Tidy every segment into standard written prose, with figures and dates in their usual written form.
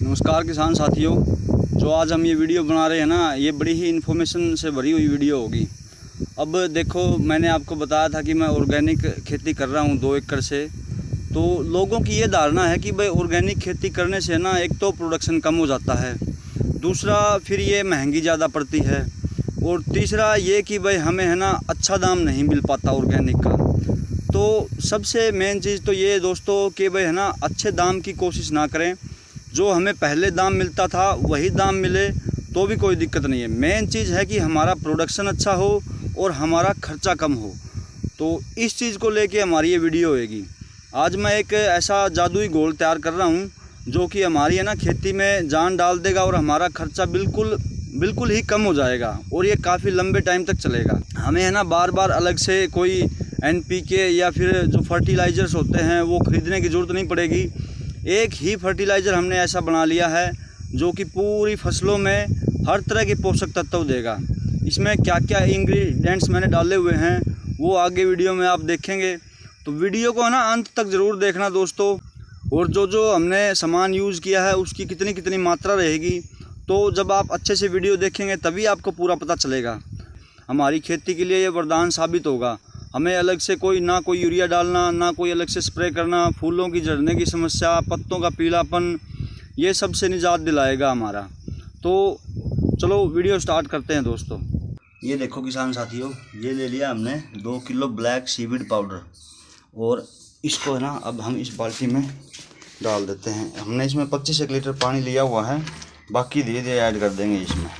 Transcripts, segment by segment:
नमस्कार किसान साथियों, जो आज हम ये वीडियो बना रहे हैं ना, ये बड़ी ही इन्फॉर्मेशन से भरी हुई वीडियो होगी। अब देखो, मैंने आपको बताया था कि मैं ऑर्गेनिक खेती कर रहा हूँ 2 एकड़ से। तो लोगों की ये धारणा है कि भाई ऑर्गेनिक खेती करने से ना एक तो प्रोडक्शन कम हो जाता है, दूसरा फिर ये महंगी ज़्यादा पड़ती है, और तीसरा ये कि भाई हमें है ना अच्छा दाम नहीं मिल पाता ऑर्गेनिक का। तो सबसे मेन चीज़ तो ये दोस्तों कि भाई है ना अच्छे दाम की कोशिश ना करें। जो हमें पहले दाम मिलता था वही दाम मिले तो भी कोई दिक्कत नहीं है। मेन चीज़ है कि हमारा प्रोडक्शन अच्छा हो और हमारा खर्चा कम हो। तो इस चीज़ को लेके हमारी ये वीडियो होएगी। आज मैं एक ऐसा जादुई घोल तैयार कर रहा हूँ जो कि हमारी है ना खेती में जान डाल देगा और हमारा खर्चा बिल्कुल ही कम हो जाएगा, और ये काफ़ी लंबे टाइम तक चलेगा। हमें है ना बार बार अलग से कोई NPK या फिर जो फर्टिलाइज़र्स होते हैं वो ख़रीदने की ज़रूरत नहीं पड़ेगी। एक ही फर्टिलाइज़र हमने ऐसा बना लिया है जो कि पूरी फसलों में हर तरह के पोषक तत्व देगा। इसमें क्या क्या इंग्रेडिएंट्स मैंने डाले हुए हैं वो आगे वीडियो में आप देखेंगे। तो वीडियो को है ना अंत तक ज़रूर देखना दोस्तों। और जो हमने सामान यूज़ किया है उसकी कितनी मात्रा रहेगी, तो जब आप अच्छे से वीडियो देखेंगे तभी आपको पूरा पता चलेगा। हमारी खेती के लिए ये वरदान साबित होगा। हमें अलग से कोई यूरिया डालना, ना कोई अलग से स्प्रे करना, फूलों की झड़ने की समस्या, पत्तों का पीलापन, ये सब से निजात दिलाएगा हमारा। तो चलो वीडियो स्टार्ट करते हैं दोस्तों। ये देखो किसान साथियों, ये ले लिया हमने 2 किलो ब्लैक सीवीड पाउडर, और इसको है ना अब हम इस बाल्टी में डाल देते हैं। हमने इसमें 25 लीटर पानी लिया हुआ है, बाकी धीरे धीरे ऐड कर देंगे इसमें।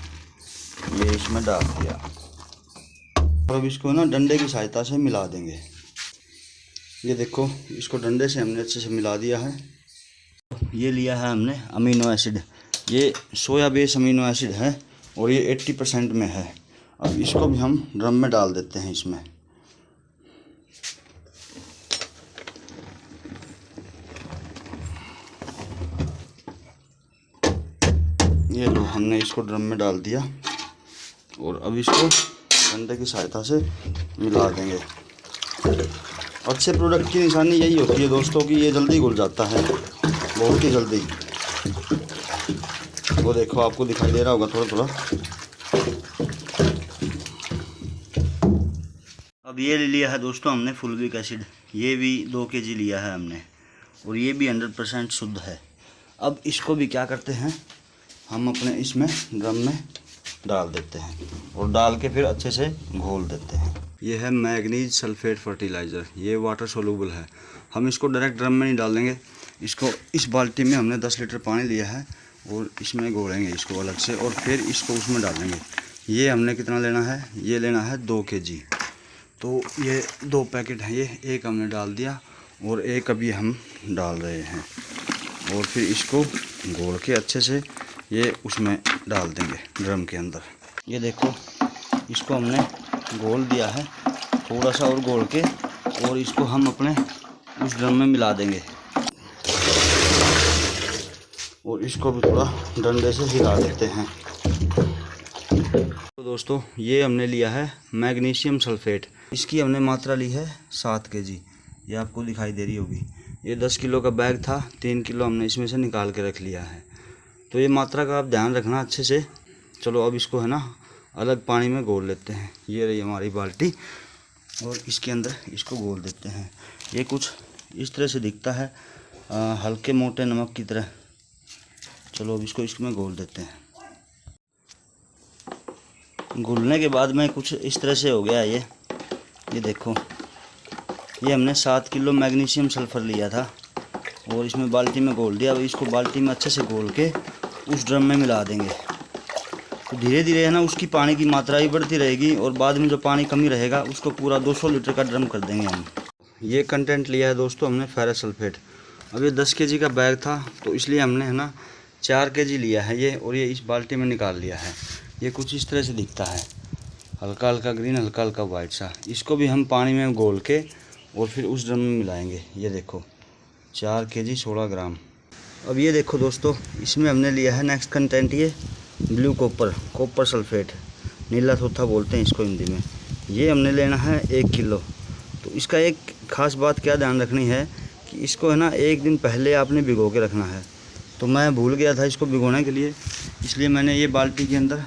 ये इसमें डाल दिया और अब इसको ना डंडे की सहायता से मिला देंगे। ये देखो, इसको डंडे से हमने अच्छे से मिला दिया है। ये लिया है हमने अमीनो एसिड, ये सोया बेस अमीनो एसिड है और ये 80% में है। अब इसको भी हम ड्रम में डाल देते हैं इसमें। ये लो, हमने इसको ड्रम में डाल दिया और अब इसको डंडे की सहायता से मिला देंगे। अच्छे प्रोडक्ट की निशानी यही होती है दोस्तों कि ये जल्दी घुल जाता है, बहुत ही जल्दी। वो देखो, आपको दिखाई दे रहा होगा थोड़ा थोड़ा। अब ये ले लिया है दोस्तों हमने फुलविक एसिड, ये भी 2 kg लिया है हमने, और ये भी 100% शुद्ध है। अब इसको भी क्या करते हैं, हम अपने इसमें ड्रम में डाल देते हैं और डाल के फिर अच्छे से घोल देते हैं। ये है मैग्नीज सल्फेट फर्टिलाइज़र, ये वाटर सोलूबल है। हम इसको डायरेक्ट ड्रम में नहीं डाल देंगे, इसको इस बाल्टी में हमने 10 लीटर पानी लिया है और इसमें घोलेंगे इसको अलग से, और फिर इसको उसमें डालेंगे। ये हमने कितना लेना है, ये लेना है 2 kg। तो ये 2 पैकेट हैं, ये एक हमने डाल दिया और एक अभी हम डाल रहे हैं, और फिर इसको घोल के अच्छे से ये उसमें डाल देंगे ड्रम के अंदर। ये देखो, इसको हमने घोल दिया है, थोड़ा सा और घोल के, और इसको हम अपने उस ड्रम में मिला देंगे और इसको भी थोड़ा डंडे से हिला देते हैं। तो दोस्तों, ये हमने लिया है मैग्नीशियम सल्फेट, इसकी हमने मात्रा ली है 7 kg। ये आपको दिखाई दे रही होगी। ये 10 किलो का बैग था, 3 किलो हमने इसमें से निकाल के रख लिया है। तो ये मात्रा का आप ध्यान रखना अच्छे से। चलो अब इसको है ना अलग पानी में घोल लेते हैं। ये रही हमारी बाल्टी, और इसके अंदर इसको घोल देते हैं। ये कुछ इस तरह से दिखता है, हल्के मोटे नमक की तरह। चलो अब इसको इसमें घोल देते हैं। घुलने के बाद में कुछ इस तरह से हो गया है ये देखो, ये हमने 7 किलो मैग्नीशियम सल्फर लिया था और इसमें बाल्टी में घोल दिया। अब इसको बाल्टी में अच्छे से घोल के उस ड्रम में मिला देंगे। तो धीरे धीरे है ना उसकी पानी की मात्रा ही बढ़ती रहेगी, और बाद में जो पानी कमी रहेगा उसको पूरा 200 लीटर का ड्रम कर देंगे हम। ये कंटेंट लिया है दोस्तों हमने फेरस सल्फेट। अब ये 10 kg का बैग था तो इसलिए हमने है ना 4 kg लिया है ये, और ये इस बाल्टी में निकाल लिया है। ये कुछ इस तरह से दिखता है, हल्का हल्का ग्रीन, हल्का हल्का वाइट सा। इसको भी हम पानी में घोल के और फिर उस ड्रम में मिलाएंगे। ये देखो 4 kg 16 ग्राम। अब ये देखो दोस्तों, इसमें हमने लिया है नेक्स्ट कंटेंट, ये ब्लू कॉपर सल्फेट, नीला थोथा बोलते हैं इसको हिंदी में। ये हमने लेना है 1 किलो। तो इसका एक ख़ास बात क्या ध्यान रखनी है कि इसको है ना 1 दिन पहले आपने भिगो के रखना है। तो मैं भूल गया था इसको भिगोने के लिए, इसलिए मैंने ये बाल्टी के अंदर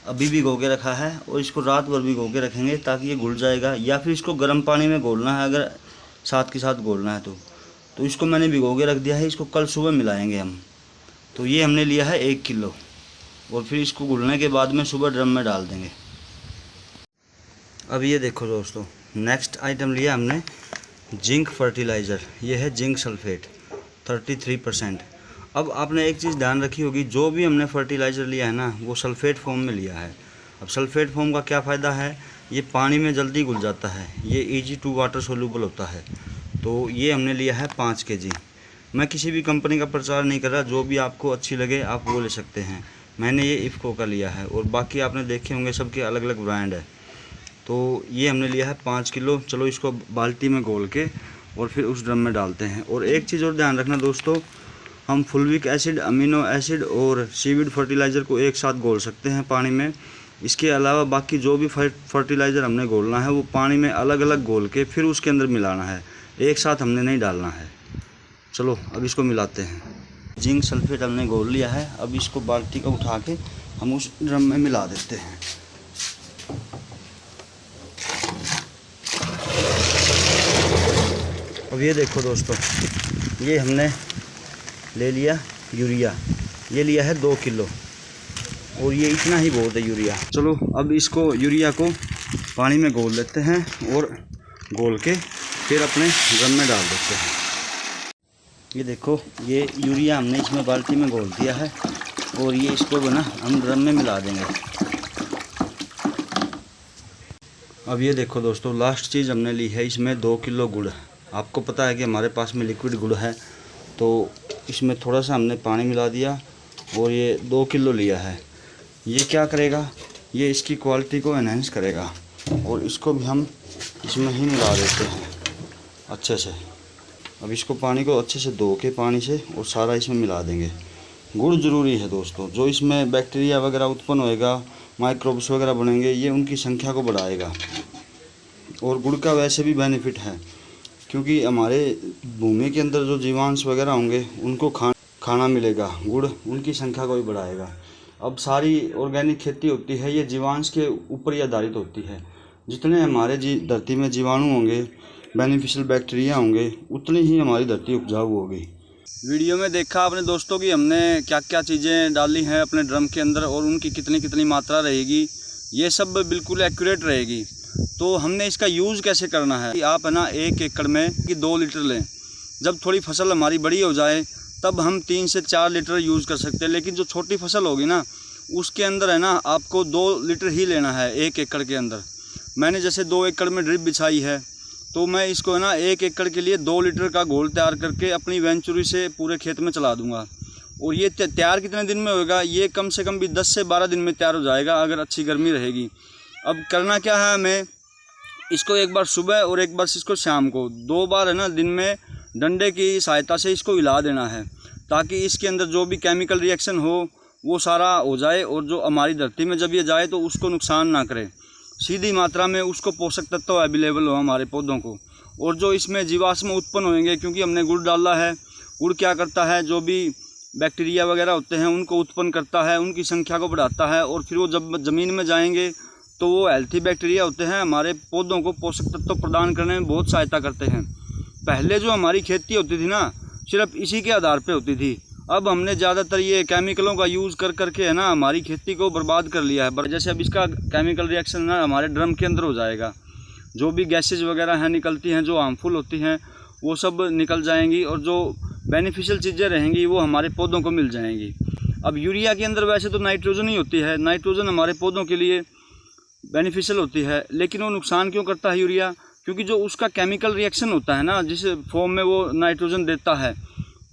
अभी भिगो के रखा है और इसको रात भर भिगो के रखेंगे ताकि ये घुल जाएगा, या फिर इसको गर्म पानी में घोलना है अगर साथ के साथ घोलना है तो इसको मैंने भिगो के रख दिया है। इसको कल सुबह मिलाएंगे हम। तो ये हमने लिया है 1 किलो और फिर इसको घुलने के बाद में सुबह ड्रम में डाल देंगे। अब ये देखो दोस्तों, नेक्स्ट आइटम लिया हमने जिंक फर्टिलाइज़र। ये है जिंक सल्फेट 33%। अब आपने एक चीज़ ध्यान रखी होगी, जो भी हमने फर्टिलाइज़र लिया है ना वो सल्फेट फॉर्म में लिया है। अब सल्फेट फॉर्म का क्या फ़ायदा है, ये पानी में जल्दी घुल जाता है, ये ईजी टू वाटर सोल्यूबल होता है। तो ये हमने लिया है 5 kg। मैं किसी भी कंपनी का प्रचार नहीं कर रहा, जो भी आपको अच्छी लगे आप वो ले सकते हैं। मैंने ये इफ़को का लिया है और बाकी आपने देखे होंगे सबके अलग अलग ब्रांड है। तो ये हमने लिया है 5 किलो। चलो इसको बाल्टी में घोल के और फिर उस ड्रम में डालते हैं। और एक चीज़ और ध्यान रखना दोस्तों, हम फुल्विक एसिड, अमीनो एसिड और सीविड फर्टिलाइज़र को एक साथ घोल सकते हैं पानी में। इसके अलावा बाकी जो भी फर्टिलाइज़र हमने घोलना है वो पानी में अलग अलग घोल के फिर उसके अंदर मिलाना है, एक साथ हमने नहीं डालना है। चलो अब इसको मिलाते हैं। जिंक सल्फेट हमने घोल लिया है, अब इसको बाल्टी का उठा के हम उस ड्रम में मिला देते हैं। अब ये देखो दोस्तों, ये हमने ले लिया यूरिया, ये लिया है 2 किलो और ये इतना ही बहुत है यूरिया। चलो अब इसको यूरिया को पानी में घोल लेते हैं और घोल के फिर अपने ड्रम में डाल देते हैं। ये देखो, ये यूरिया हमने इसमें बाल्टी में घोल दिया है और ये इसको बना हम ड्रम में मिला देंगे। अब ये देखो दोस्तों, लास्ट चीज़ हमने ली है, इसमें 2 किलो गुड़। आपको पता है कि हमारे पास में लिक्विड गुड़ है, तो इसमें थोड़ा सा हमने पानी मिला दिया और ये 2 किलो लिया है। ये क्या करेगा, ये इसकी क्वालिटी को एनहेंस करेगा और इसको भी हम इसमें ही मिला देते हैं अच्छे से। अब इसको पानी को अच्छे से धो के पानी से और सारा इसमें मिला देंगे। गुड़ ज़रूरी है दोस्तों, जो इसमें बैक्टीरिया वगैरह उत्पन्न होएगा, माइक्रोब्स वगैरह बनेंगे, ये उनकी संख्या को बढ़ाएगा। और गुड़ का वैसे भी बेनिफिट है, क्योंकि हमारे भूमि के अंदर जो जीवांश वगैरह होंगे उनको खाना मिलेगा, गुड़ उनकी संख्या को भी बढ़ाएगा। अब सारी ऑर्गेनिक खेती होती है, ये जीवांश के ऊपर ही आधारित होती है। जितने हमारे धरती में जीवाणु होंगे, बेनिफिशियल बैक्टीरिया होंगे, उतनी ही हमारी धरती उपजाऊ होगी। वीडियो में देखा आपने दोस्तों कि हमने क्या क्या चीज़ें डाली हैं अपने ड्रम के अंदर और उनकी कितनी कितनी मात्रा रहेगी, ये सब बिल्कुल एक्यूरेट रहेगी। तो हमने इसका यूज़ कैसे करना है, आप है ना 1 एकड़ में 2 लीटर लें। जब थोड़ी फसल हमारी बड़ी हो जाए तब हम 3 से 4 लीटर यूज़ कर सकते हैं, लेकिन जो छोटी फसल होगी ना उसके अंदर है ना आपको 2 लीटर ही लेना है 1 एकड़ के अंदर। मैंने जैसे 2 एकड़ में ड्रिप बिछाई है, तो मैं इसको है ना 1 एकड़ के लिए 2 लीटर का घोल तैयार करके अपनी वेंचुरी से पूरे खेत में चला दूंगा। और ये तैयार कितने दिन में होगा, ये कम से कम भी 10 से 12 दिन में तैयार हो जाएगा अगर अच्छी गर्मी रहेगी। अब करना क्या है, हमें इसको एक बार सुबह और एक बार इसको शाम को 2 बार है ना दिन में डंडे की सहायता से इसको हिला देना है, ताकि इसके अंदर जो भी केमिकल रिएक्शन हो वो सारा हो जाए और जो हमारी धरती में जब ये जाए तो उसको नुकसान ना करे, सीधी मात्रा में उसको पोषक तत्व अवेलेबल हो हमारे पौधों को। और जो इसमें जीवाश्म उत्पन्न होंगे, क्योंकि हमने गुड़ डाला है, गुड़ क्या करता है, जो भी बैक्टीरिया वगैरह होते हैं उनको उत्पन्न करता है, उनकी संख्या को बढ़ाता है और फिर वो जब ज़मीन में जाएंगे तो वो हेल्थी बैक्टीरिया होते हैं, हमारे पौधों को पोषक तत्व प्रदान करने में बहुत सहायता करते हैं। पहले जो हमारी खेती होती थी ना सिर्फ इसी के आधार पे होती थी, अब हमने ज़्यादातर ये केमिकलों का यूज़ कर करके है ना हमारी खेती को बर्बाद कर लिया है। जैसे अब इसका केमिकल रिएक्शन ना हमारे ड्रम के अंदर हो जाएगा, जो भी गैसेज वगैरह हैं निकलती हैं जो हार्मफुल होती हैं वो सब निकल जाएंगी और जो बेनिफिशियल चीज़ें रहेंगी वो हमारे पौधों को मिल जाएंगी। अब यूरिया के अंदर वैसे तो नाइट्रोजन ही होती है, नाइट्रोजन हमारे पौधों के लिए बेनिफिशियल होती है, लेकिन वो नुकसान क्यों करता है यूरिया, क्योंकि जो उसका केमिकल रिएक्शन होता है ना जिस फॉर्म में वो नाइट्रोजन देता है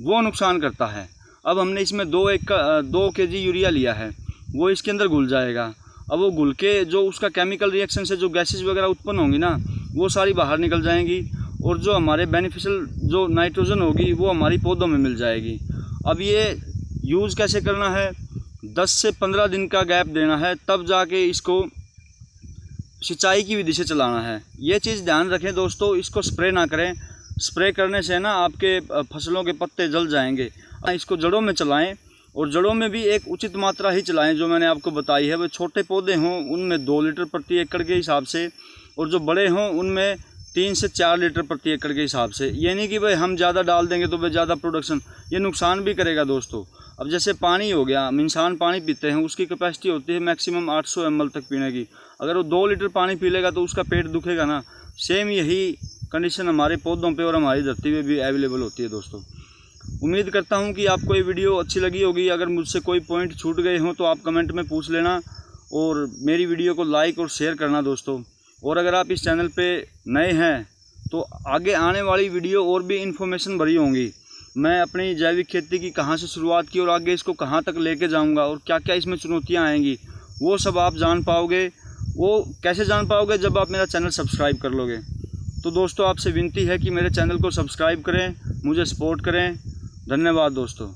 वो नुकसान करता है। अब हमने इसमें 2 kg यूरिया लिया है, वो इसके अंदर घुल जाएगा। अब वो घुल के जो उसका केमिकल रिएक्शन से जो गैसेज वगैरह उत्पन्न होंगी ना वो सारी बाहर निकल जाएंगी और जो हमारे बेनिफिशियल जो नाइट्रोजन होगी वो हमारी पौधों में मिल जाएगी। अब ये यूज़ कैसे करना है, 10 से 15 दिन का गैप देना है, तब जाके इसको सिंचाई की विधि से चलाना है। ये चीज़ ध्यान रखें दोस्तों, इसको स्प्रे ना करें। स्प्रे करने से ना आपके फसलों के पत्ते जल जाएंगे। इसको जड़ों में चलाएं और जड़ों में भी एक उचित मात्रा ही चलाएं जो मैंने आपको बताई है। वो छोटे पौधे हों उनमें 2 लीटर प्रति एकड़ के हिसाब से, और जो बड़े हों उनमें 3 से 4 लीटर प्रति एकड़ के हिसाब से। ये नहीं कि भाई हम ज़्यादा डाल देंगे तो भाई ज़्यादा प्रोडक्शन, ये नुकसान भी करेगा दोस्तों। अब जैसे पानी हो गया, इंसान पानी पीते हैं, उसकी कैपेसिटी होती है मैक्सिमम 800 ml तक पीने की। अगर वो 2 लीटर पानी पी लेगा तो उसका पेट दुखेगा ना। सेम यही कंडीशन हमारे पौधों पे और हमारी धरती पे भी अवेलेबल होती है दोस्तों। उम्मीद करता हूँ कि आपको ये वीडियो अच्छी लगी होगी। अगर मुझसे कोई पॉइंट छूट गए हों तो आप कमेंट में पूछ लेना, और मेरी वीडियो को लाइक और शेयर करना दोस्तों। और अगर आप इस चैनल पे नए हैं तो आगे आने वाली वीडियो और भी इन्फॉर्मेशन भरी होंगी। मैं अपनी जैविक खेती की कहाँ से शुरुआत की और आगे इसको कहाँ तक लेके जाऊँगा और क्या क्या इसमें चुनौतियाँ आएंगी, वो सब आप जान पाओगे। वो कैसे जान पाओगे? जब आप मेरा चैनल सब्सक्राइब कर लोगे। तो दोस्तों आपसे विनती है कि मेरे चैनल को सब्सक्राइब करें, मुझे सपोर्ट करें। धन्यवाद दोस्तों।